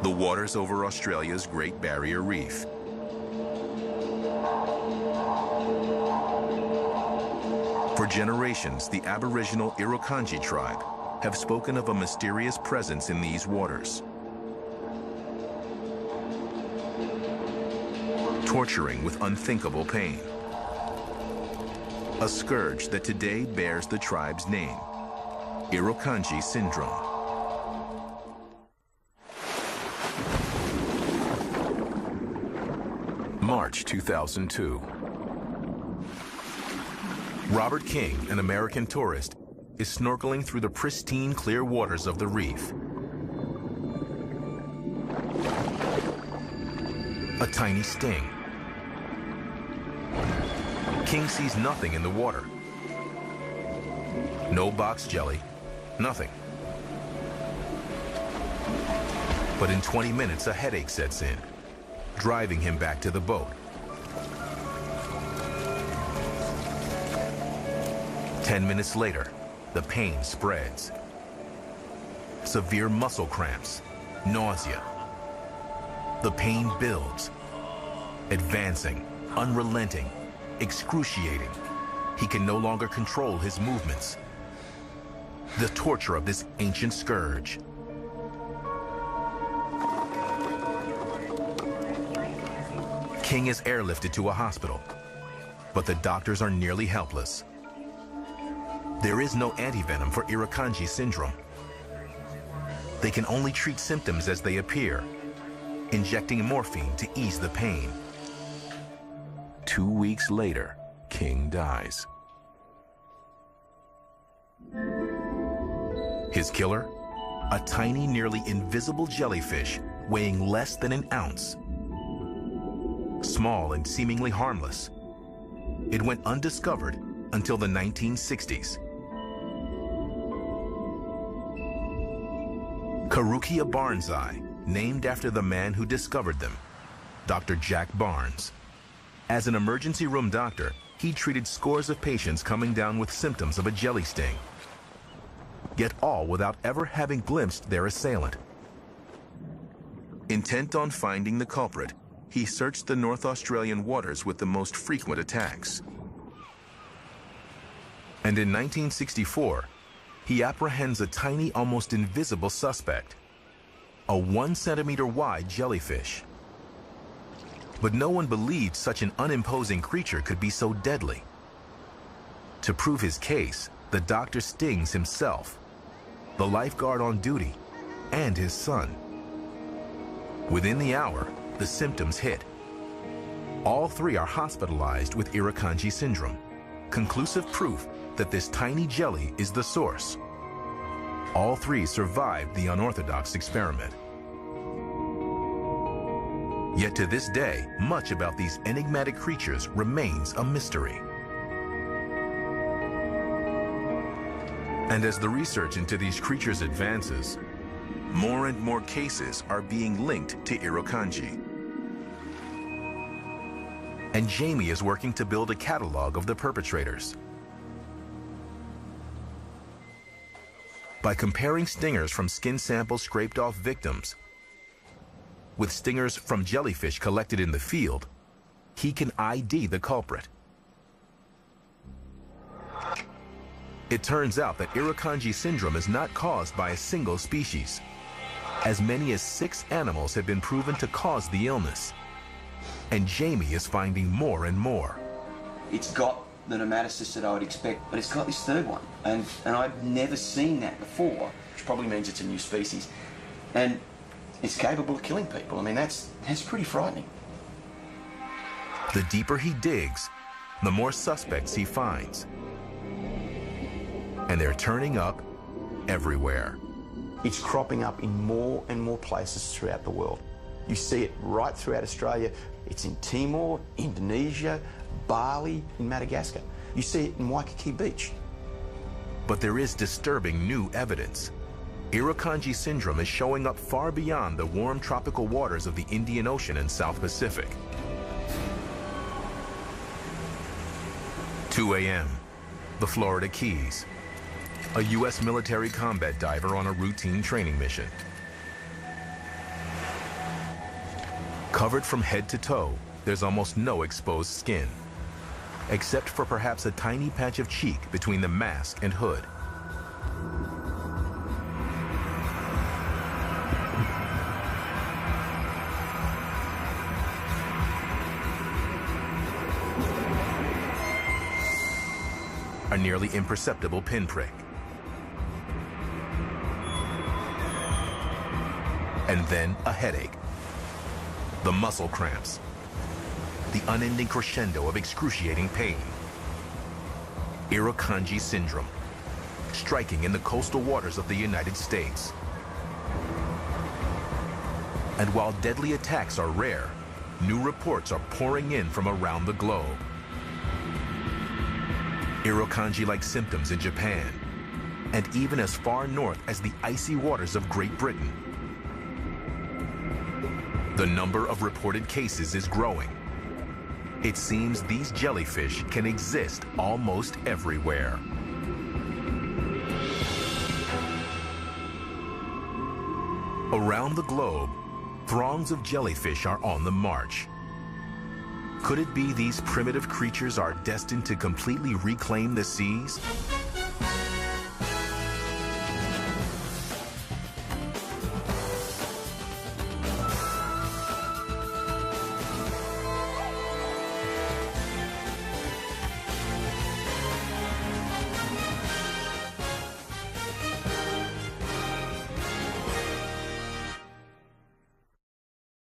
the waters over Australia's Great Barrier Reef. For generations, the Aboriginal Irukandji tribe have spoken of a mysterious presence in these waters, torturing with unthinkable pain. A scourge that today bears the tribe's name, Irukandji syndrome. March 2002. Robert King, an American tourist, is snorkeling through the pristine, clear waters of the reef. A tiny sting. King sees nothing in the water. No box jelly, nothing. But in 20 minutes, a headache sets in, driving him back to the boat. 10 minutes later, the pain spreads. Severe muscle cramps, nausea. The pain builds, advancing, unrelenting, excruciating. He can no longer control his movements. The torture of this ancient scourge. King is airlifted to a hospital, but the doctors are nearly helpless. There is no antivenom for Irukandji syndrome. They can only treat symptoms as they appear, injecting morphine to ease the pain. 2 weeks later, King dies. His killer? A tiny, nearly invisible jellyfish weighing less than an ounce. Small and seemingly harmless. It went undiscovered until the 1960s. Karukia Barneseye, named after the man who discovered them, Dr. Jack Barnes. As an emergency room doctor, he treated scores of patients coming down with symptoms of a jelly sting, yet all without ever having glimpsed their assailant. Intent on finding the culprit, he searched the North Australian waters with the most frequent attacks. And in 1964, he apprehends a tiny, almost invisible suspect, a 1 centimeter wide jellyfish. But no one believed such an unimposing creature could be so deadly. To prove his case, the doctor stings himself, the lifeguard on duty, and his son. Within the hour, the symptoms hit. All three are hospitalized with Irukandji syndrome, conclusive proof that this tiny jelly is the source. All three survived the unorthodox experiment. Yet to this day, much about these enigmatic creatures remains a mystery. And as the research into these creatures advances, more and more cases are being linked to Irukandji. And Jamie is working to build a catalog of the perpetrators. By comparing stingers from skin samples scraped off victims with stingers from jellyfish collected in the field, he can ID the culprit. It turns out that Irukandji syndrome is not caused by a single species. As many as 6 animals have been proven to cause the illness. And Jamie is finding more and more. It's got the nematocyst that I would expect, but it's got this third one. And I've never seen that before, which probably means it's a new species. And it's capable of killing people. I mean, that's pretty frightening. The deeper he digs, the more suspects he finds. And they're turning up everywhere. It's cropping up in more and more places throughout the world. You see it right throughout Australia. It's in Timor, Indonesia, Bali, in Madagascar. You see it in Waikiki Beach. But there is disturbing new evidence. Irukandji syndrome is showing up far beyond the warm tropical waters of the Indian Ocean and South Pacific. 2 a.m., the Florida Keys. A U.S. military combat diver on a routine training mission. Covered from head to toe, there's almost no exposed skin, except for perhaps a tiny patch of cheek between the mask and hood. A nearly imperceptible pinprick. And then a headache. The muscle cramps. The unending crescendo of excruciating pain. Irukandji syndrome, striking in the coastal waters of the United States. And while deadly attacks are rare, new reports are pouring in from around the globe. Irukandji-like symptoms in Japan, and even as far north as the icy waters of Great Britain. The number of reported cases is growing. It seems these jellyfish can exist almost everywhere. Around the globe, throngs of jellyfish are on the march. Could it be these primitive creatures are destined to completely reclaim the seas?